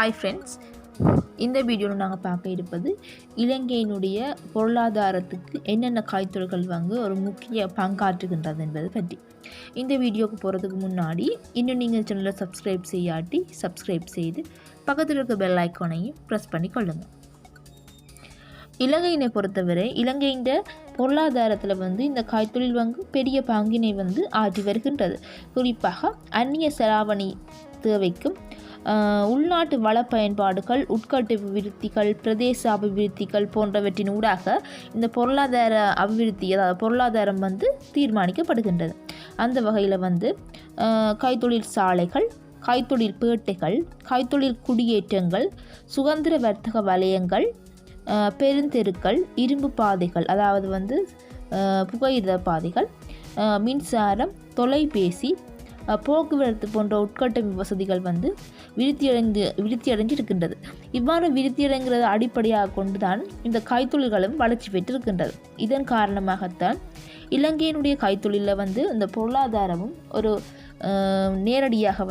Hi friends, இந்த வீடியோவில் நாங்கள் பார்க்க இருப்பது இலங்கையினுடைய பொருளாதாரத்துக்கு என்னென்ன கைத்தொழில்கள் ஒரு முக்கிய பங்காற்றுகின்றது என்பது பற்றி. இந்த வீடியோவுக்கு போகிறதுக்கு முன்னாடி இன்னும் நீங்கள் சேனலை சப்ஸ்கிரைப் செய்யாட்டி சப்ஸ்கிரைப் செய்து பக்கத்தில் இருக்க பெல் ஐக்கானையும் ப்ரெஸ் பண்ணி கொள்ளுங்கள். இலங்கையினை பொறுத்தவரை இலங்கையின் பொருளாதாரத்தில் இந்த கைத்தொழில் பெரிய பங்கினை ஆற்றி வருகின்றது. குறிப்பாக அந்நிய செலாவணி தேவைக்கும் உள்நாட்டு வள பயன்பாடுகள், உட்கட்டமைப்பு அபிவிருத்திகள், பிரதேச அபிவிருத்திகள் போன்றவற்றின் ஊடாக இந்த பொருளாதார அபிவிருத்தி, அதாவது பொருளாதாரம் தீர்மானிக்கப்படுகின்றது. அந்த வகையில் கைத்தொழில் சாலைகள், கைத்தொழில் பேட்டைகள், கைத்தொழில் குடியேற்றங்கள், சுதந்திர வர்த்தக வலயங்கள், பெருந்தெருக்கள், இரும்பு பாதைகள், அதாவது புகையிரத பாதைகள், மின்சாரம், தொலைபேசி, போக்குவரத்து போன்ற உட்கட்டமைப்பு வசதிகள் விருத்தியடைஞ்சு இருக்கின்றது. இவ்வாறு விருத்தியடைங்கிறத அடிப்படையாக கொண்டுதான் இந்த கைத்தொழில்களும் வளர்ச்சி பெற்றிருக்கின்றது. இதன் காரணமாகத்தான் இலங்கையினுடைய கைத்தொழிலில் இந்த பொருளாதாரமும் ஒரு நேரடியாக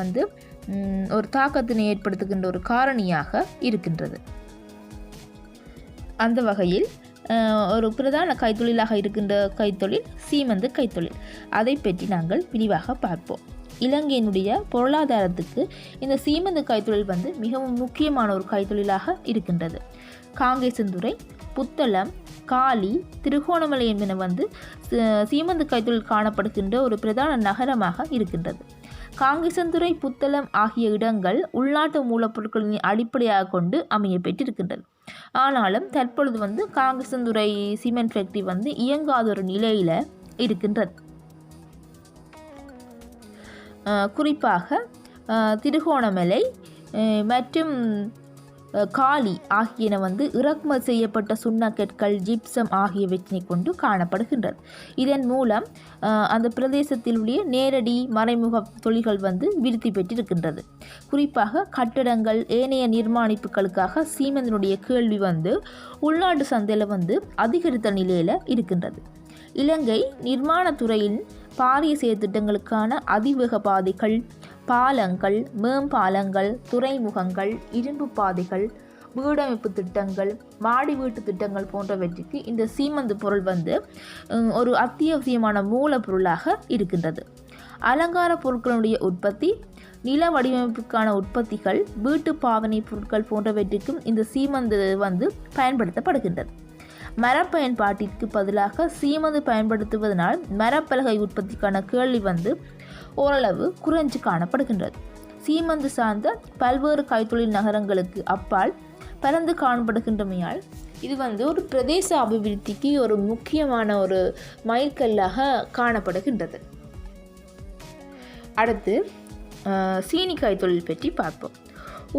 ஒரு தாக்கத்தினை ஏற்படுத்துகின்ற ஒரு காரணியாக இருக்கின்றது. அந்த வகையில் ஒரு பிரதான கைத்தொழிலாக இருக்கின்ற கைத்தொழில் சீமந்து கைத்தொழில். அதை பற்றி நாங்கள் விரிவாக பார்ப்போம். இலங்கையினுடைய பொருளாதாரத்துக்கு இந்த சீமந்து கைத்தொழில் மிகவும் முக்கியமான ஒரு கைத்தொழிலாக இருக்கின்றது. காங்கேசந்துறை, புத்தளம், காலி, திருகோணமலை என்பன சீமந்து கைத்தொழில் காணப்படுகின்ற ஒரு பிரதான நகரமாக இருக்கின்றது. காங்கேசந்துறை, புத்தளம் ஆகிய இடங்கள் உள்நாட்டு மூலப்பொருட்களின் அடிப்படையாக கொண்டு அமைய பெற்றிருக்கின்றது. ஆனாலும் தற்பொழுது காங்கேசந்துறை சிமெண்ட் ஃபேக்டரி இயங்காத ஒரு நிலையில் இருக்கின்றது. குறிப்பாக திருகோணமலை மற்றும் காலி ஆகியன இறக்குமதி செய்யப்பட்ட சுண்ணக்கற்கள், ஜிப்சம் ஆகியவற்றினை கொண்டு காணப்படுகின்றது. இதன் மூலம் அந்த பிரதேசத்தில் உள்ள நேரடி மறைமுக தொழில்கள் விருத்தி பெற்றிருக்கின்றது. குறிப்பாக கட்டடங்கள், ஏனைய நிர்மாணிப்புகளுக்காக சீமெந்தினுடைய கேள்வி உள்நாட்டு சந்தையில் அதிகரித்த நிலையில் இருக்கின்றது. இலங்கை நிர்மாணத்துறையின் பாரிய செயற்திட்டங்களுக்கான அதிவேக பாதைகள், பாலங்கள், மேம்பாலங்கள், துறைமுகங்கள், இரும்பு பாதைகள், வீடமைப்பு திட்டங்கள், மாடி வீட்டு திட்டங்கள் போன்றவற்றுக்கு இந்த சீமந்து பொருள் ஒரு அத்தியாவசியமான மூலப்பொருளாக இருக்கின்றது. அலங்கார பொருட்களுடைய உற்பத்தி, நில வடிவமைப்புக்கான உற்பத்திகள், வீட்டு பாவனை பொருட்கள் போன்றவற்றுக்கும் இந்த சீமந்து பயன்படுத்தப்படுகின்றது. மரப்பயன்பாட்டிற்கு பதிலாக சீமந்து பயன்படுத்துவதனால் மரப்பலகை உற்பத்திக்கான கேள்வி ஓரளவு குறைஞ்சு காணப்படுகின்றது. சீமந்து சார்ந்த பல்வேறு கைத்தொழில் நகரங்களுக்கு அப்பால் பரந்து காணப்படுகின்றமையால் இது ஒரு பிரதேச அபிவிருத்திக்கு ஒரு முக்கியமான ஒரு மைல்கல்லாக காணப்படுகின்றது. அடுத்து சீனி கைத்தொழில் பற்றி பார்ப்போம்.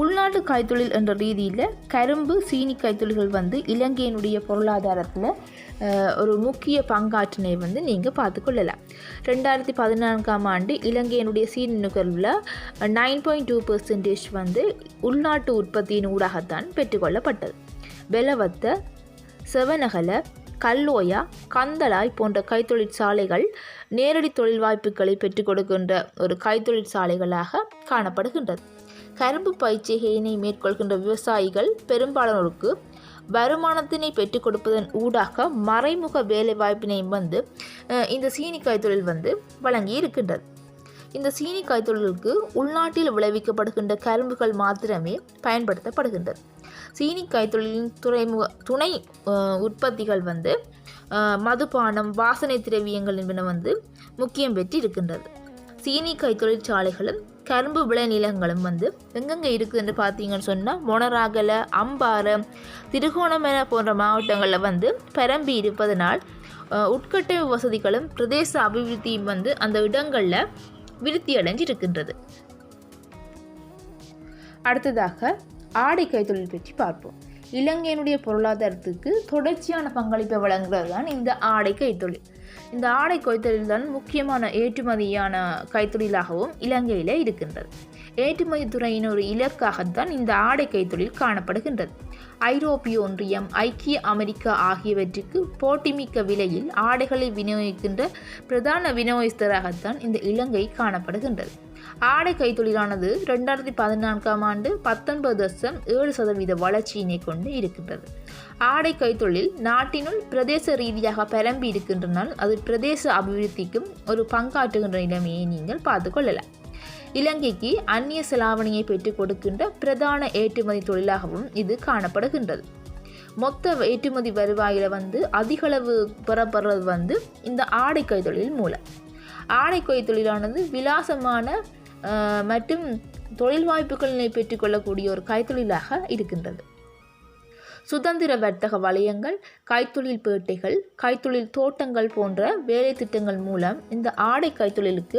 உள்நாட்டு கைத்தொழில் என்ற ரீதியில் கரும்பு, சீனி கைத்தொழில்கள் இலங்கையினுடைய பொருளாதாரத்தில் ஒரு முக்கிய பங்காற்றினை நீங்கள் பார்த்துக்கொள்ளலாம். 2014ஆம் ஆண்டு இலங்கையினுடைய சீனி நுகர்வில் 9.2% உள்நாட்டு உற்பத்தியின் ஊடாகத்தான் பெற்றுக்கொள்ளப்பட்டது. பெலவத்த, செவனகல, கல்லோயா, கந்தளாய் போன்ற கைத்தொழில் சாலைகள் நேரடி தொழில் வாய்ப்புகளை பெற்றுக் கொடுக்கின்ற ஒரு கைத்தொழில் சாலைகளாக காணப்படுகின்றது. கரும்பு பயிற்சியினை மேற்கொள்கின்ற விவசாயிகள் பெரும்பாலானோருக்கு வருமானத்தினை பெற்றுக் கொடுப்பதன் ஊடாக மறைமுக வேலை வாய்ப்பினை இந்த சீனி கைத்தொழில் வழங்கி இருக்கின்றது. இந்த சீனி கைத்தொழிலுக்கு உள்நாட்டில் விளைவிக்கப்படுகின்ற கரும்புகள் மாத்திரமே பயன்படுத்தப்படுகின்றது. சீனி கைத்தொழிலின் துணை உற்பத்திகள் மதுபானம், வாசனை திரவியங்கள் என்பன முக்கியம் பெற்று இருக்கின்றது. சீனி கைத்தொழிற்சாலைகளும் கரும்பு விளைநிலங்களும் எங்கெங்கே இருக்குது என்று பார்த்தீங்கன்னு சொன்னால் மொனராகல, அம்பாறை, திருகோணமலை போன்ற மாவட்டங்களில் பரம்பி இருப்பதனால் உட்கட்டமைப்பு வசதிகளும் பிரதேச அபிவிருத்தியும் அந்த இடங்களில் விருத்தி அடைஞ்சிருக்கின்றது. அடுத்ததாக ஆடை கைத்தொழில் பற்றி பார்ப்போம். இலங்கையினுடைய பொருளாதாரத்துக்கு தொடர்ச்சியான பங்களிப்பை வழங்குகிறது தான் இந்த ஆடை கைத்தொழில். இந்த ஆடை கைத்தொழில் தான் முக்கியமான ஏற்றுமதியான கைத்தொழிலாகவும் இலங்கையில் இருக்கின்றது. ஏற்றுமதி துறையின் ஒரு இலக்காகத்தான் இந்த ஆடை கைத்தொழில் காணப்படுகின்றது. ஐரோப்பிய ஒன்றியம், ஐக்கிய அமெரிக்கா ஆகியவற்றுக்கு போட்டிமிக்க விலையில் ஆடைகளை விநியோகிக்கின்ற பிரதான விநியோகஸ்தராகத்தான் இந்த இலங்கை காணப்படுகின்றது. ஆடை கைத்தொழிலானது 2014ஆம் ஆண்டு 19.7% வளர்ச்சியினை கொண்டு இருக்கின்றது. ஆடை கைத்தொழில் நாட்டினுள் பிரதேச ரீதியாக பரம்பி இருக்கின்றனால் அது பிரதேச அபிவிருத்திக்கும் ஒரு பங்காற்றுகின்ற நிலைமையை நீங்கள் பார்த்து கொள்ளலாம். இலங்கைக்கு அந்நிய செலாவணியை பெற்றுக் கொடுக்கின்ற பிரதான ஏற்றுமதி தொழிலாகவும் இது காணப்படுகின்றது. மொத்த ஏற்றுமதி வருவாயில் அதிகளவு பெறப்படுறது இந்த ஆடை கைத்தொழில் மூலம். ஆடை கைத்தொழிலானது விலாசமான மற்றும் தொழில் வாய்ப்புகளை பெற்றுக்கொள்ளக்கூடிய ஒரு கைத்தொழிலாக இருக்கின்றது. சுதந்திர வர்த்தக வலயங்கள், கைத்தொழில் பேட்டைகள், கைத்தொழில் தோட்டங்கள் போன்ற வேலை திட்டங்கள் மூலம் இந்த ஆடை கைத்தொழிலுக்கு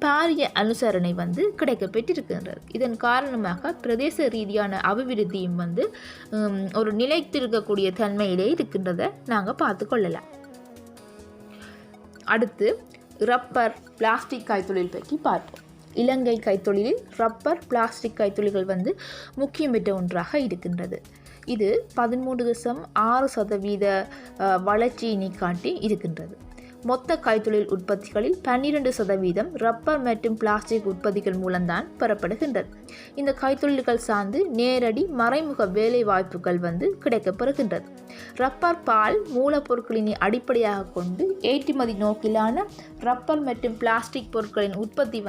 பாரிய அனுசரணை கிடைக்கப்பெற்றிருக்கின்றது. இதன் காரணமாக பிரதேச ரீதியான அபிவிருத்தியும் ஒரு நிலைத்திருக்கக்கூடிய தன்மையிலே இருக்கின்றதை நாங்கள் பார்த்து கொள்ளலாம். அடுத்து ரப்பர், பிளாஸ்டிக் கைத்தொழில் பற்றி பார்ப்போம். இலங்கை கைத்தொழிலில் ரப்பர், பிளாஸ்டிக் கைத்தொழில்கள் முக்கியம் பெற்ற ஒன்றாக இருக்கின்றது. இது 13.6% வளர்ச்சியினை காட்டி இருக்கின்றது. மொத்த கைத்தொழில் உற்பத்திகளில் 12% ரப்பர் மற்றும் பிளாஸ்டிக் உற்பத்திகள் மூலம்தான் பெறப்படுகின்றது. இந்த கைத்தொழில்கள் சார்ந்து நேரடி மறைமுக வேலை வாய்ப்புகள் கிடைக்கப்பெறுகின்றது. ரப்பர் பால் மூலப்பொருட்களினை அடிப்படையாக கொண்டு ஏற்றுமதி நோக்கிலான ரப்பர் மற்றும் பிளாஸ்டிக் பொருட்களின் உற்பத்தி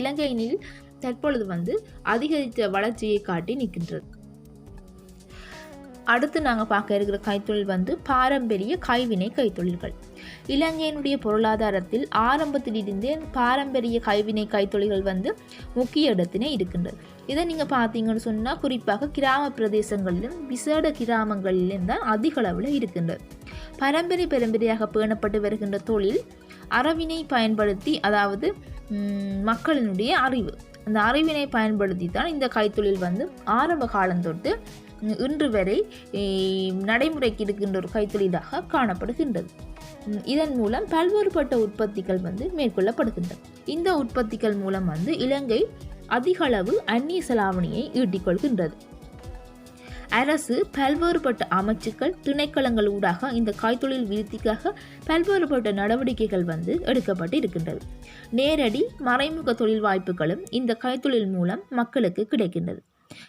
இலங்கையினில் தற்பொழுது அதிகரித்த வளர்ச்சியை காட்டி நிற்கின்றது. அடுத்து நாங்கள் பார்க்க இருக்கிற கைத்தொழில் பாரம்பரிய கைவினை கைத்தொழில்கள். இலங்கையினுடைய பொருளாதாரத்தில் ஆரம்பத்திலிருந்தே பாரம்பரிய கைவினை கைத்தொழில்கள் முக்கிய இடத்தினை இருக்கின்றது. இதை நீங்கள் பார்த்தீங்கன்னு சொன்னால் குறிப்பாக கிராம பிரதேசங்களிலும் விசேட கிராமங்களிலும் தான் அதிக அளவில் இருக்கின்றது. பரம்பரையாக பேணப்பட்டு வருகின்ற தொழில் அறிவினை பயன்படுத்தி, அதாவது மக்களினுடைய அறிவு, அந்த அறிவினை பயன்படுத்தி தான் இந்த கைத்தொழில் ஆரம்ப காலம் தொட்டு இன்று வரை நடைமுறைக்கு இருக்கின்ற ஒரு கைத்தொழிலாக காணப்படுகின்றது. இதன் மூலம் பல்வேறுபட்ட உற்பத்திகள் மேற்கொள்ளப்படுகின்றன. இந்த உற்பத்திகள் மூலம் இலங்கை அதிக அளவு அந்நிய செலாவணியை ஈட்டிக்கொள்கின்றது. அரசு பல்வேறுபட்ட அமைச்சுக்கள், திணைக்களங்கள் ஊடாக இந்த கைத்தொழில் விருத்திக்காக பல்வேறுபட்ட நடவடிக்கைகள் எடுக்கப்பட்டு இருக்கின்றது. நேரடி மறைமுக தொழில் வாய்ப்புகளும் இந்த கைத்தொழில் மூலம் மக்களுக்கு கிடைக்கின்றது.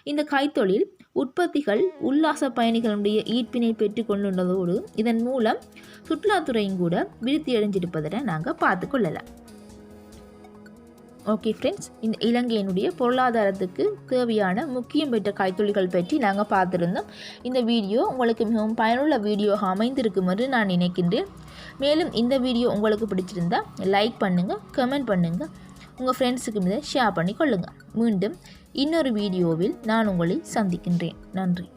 இந்த கைத்தொழில் உற்பத்திகள் உல்லாச பயணிகளுடைய ஈர்ப்பினை பெற்று கொண்டுள்ளதோடு இதன் மூலம் சுற்றுலாத்துறையும் கூட விருத்தி அடைஞ்சிருப்பதை நாங்கள் பார்த்து கொள்ளலாம். ஓகே ஃப்ரெண்ட்ஸ், இந்த இலங்கையினுடைய பொருளாதாரத்துக்கு தேவையான முக்கியம் பெற்ற கைத்தொழில்கள் பற்றி நாங்கள் பார்த்துருந்தோம். இந்த வீடியோ உங்களுக்கு மிகவும் பயனுள்ள வீடியோவாக அமைந்திருக்கும் என்று நான் நினைக்கின்றேன். மேலும் இந்த வீடியோ உங்களுக்கு பிடிச்சிருந்தால் லைக் பண்ணுங்கள், கமெண்ட் பண்ணுங்கள், உங்கள் ஃப்ரெண்ட்ஸுக்கு இதை ஷேர் பண்ணி கொள்ளுங்கள். மீண்டும் இன்னொரு வீடியோவில் நான் உங்களை சந்திக்கின்றேன். நன்றி.